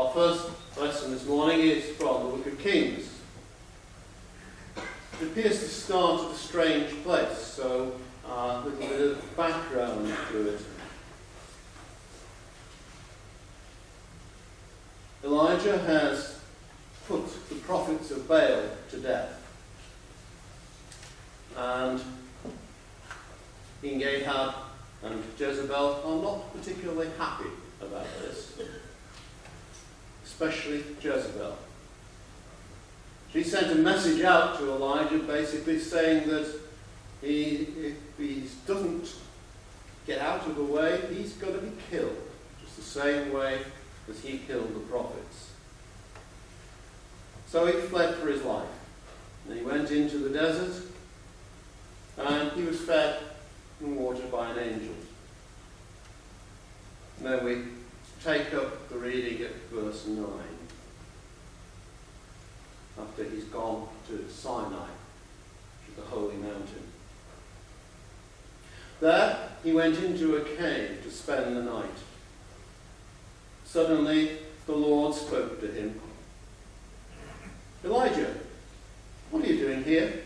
Our first lesson this morning is from the Book of Kings. It appears to start at a strange place, so a little bit of background to it. Elijah has put the prophets of Baal to death. And King Ahab and Jezebel are not particularly happy about this, especially Jezebel. She sent a message out to Elijah basically saying that if he doesn't get out of the way, he's going to be killed, just the same way as he killed the prophets. So he fled for his life, and he went into the desert, and he was fed and watered by an angel. And then we take up the reading at verse 9, after he's gone to Sinai, which is the holy mountain. There he went into a cave to spend the night. Suddenly the Lord spoke to him. "Elijah, what are you doing here?"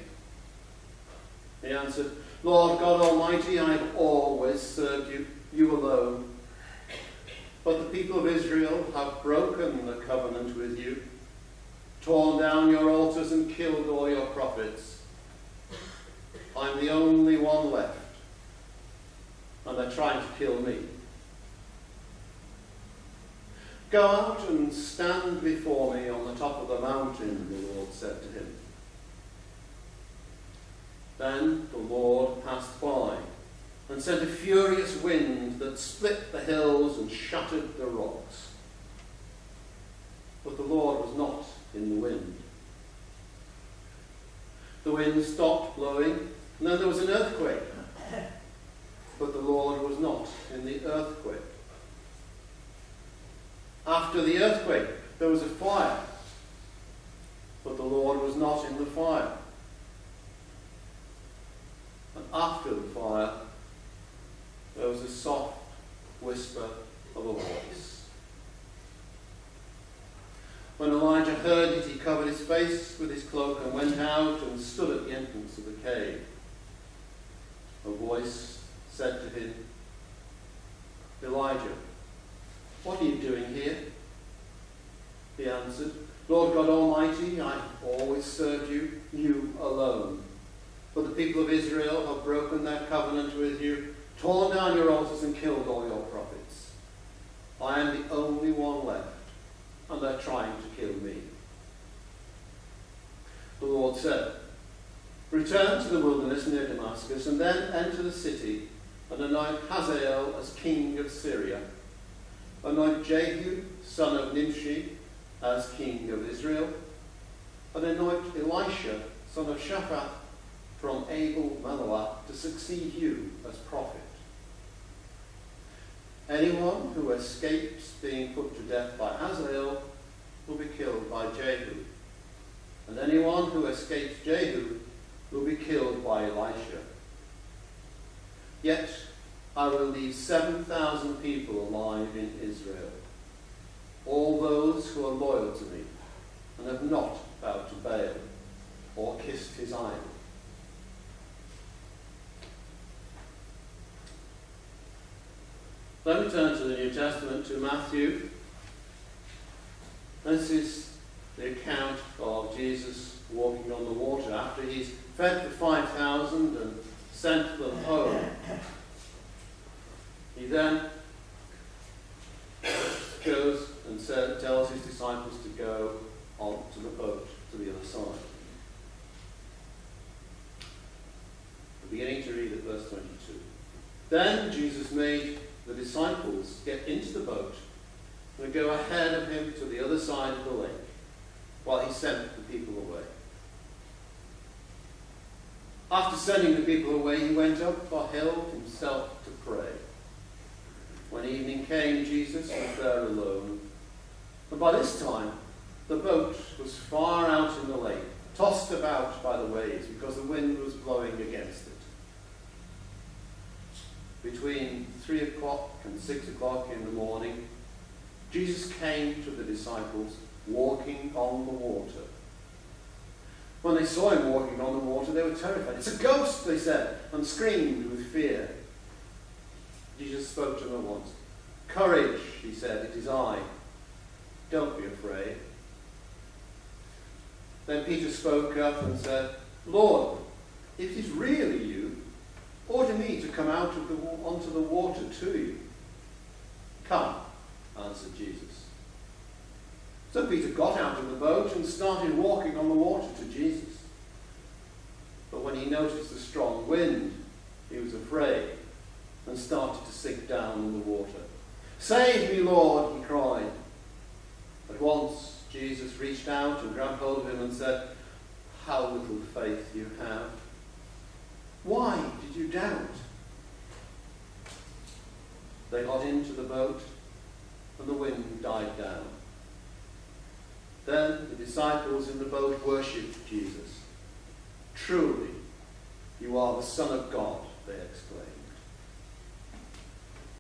He answered, "Lord God Almighty, I have always served you alone. But the people of Israel have broken the covenant with you, torn down your altars and killed all your prophets. I'm the only one left, and they're trying to kill me. Go out and stand before me on the top of the mountain," the Lord said to him. Then the Lord passed by and sent a furious wind that split the hills and shattered the rocks. But the Lord was not in the wind. The wind stopped blowing, and then there was an earthquake. But the Lord was not in the earthquake. After the earthquake, there was a fire, but the Lord was not in the fire. And after the fire, there was a soft whisper of a voice. When Elijah heard it, he covered his face with his cloak and went out and stood at the entrance of the cave. A voice said to him, "Elijah, what are you doing here?" He answered, "Lord God Almighty, I have always served you alone. But the people of Israel have broken their covenant with you, torn down your altars and killed all your prophets. I am the only one left, and they're trying to kill me." The Lord said, "Return to the wilderness near Damascus, and then enter the city, and anoint Hazael as king of Syria. Anoint Jehu, son of Nimshi, as king of Israel, and anoint Elisha, son of Shaphat, from Abel-Meholah, to succeed you as prophet. Anyone who escapes being put to death by Hazael will be killed by Jehu, and anyone who escapes Jehu will be killed by Elisha. Yet I will leave 7,000 people alive in Israel, all those who are loyal to me and have not bowed to Baal or kissed his idol." Then we turn to the New Testament, to Matthew. This is the account of Jesus walking on the water after he's fed the 5,000 and sent them home. He then goes and tells his disciples to go on to the boat to the other side. We're beginning to read at verse 22. Then Jesus made the disciples get into the boat and go ahead of him to the other side of the lake, while he sent the people away. After sending the people away, he went up a hill himself to pray. When evening came, Jesus was there alone. And by this time, the boat was far out in the lake, tossed about by the waves because the wind was blowing against it. Between 3 o'clock and 6 o'clock in the morning, Jesus came to the disciples walking on the water. When they saw him walking on the water, they were terrified. "It's a ghost," they said, and screamed with fear. Jesus spoke to them at once. "Courage," he said, "it is I. Don't be afraid." Then Peter spoke up and said, "Lord, if it is really you, order me to come out of onto the water to you." "Come," answered Jesus. So Peter got out of the boat and started walking on the water to Jesus. But when he noticed the strong wind, he was afraid and started to sink down in the water. "Save me, Lord," he cried. At once Jesus reached out and grabbed hold of him and said, "How little faith you have. Why did you doubt?" They got into the boat and the wind died down. Then the disciples in the boat worshipped Jesus. "Truly, you are the Son of God," they exclaimed.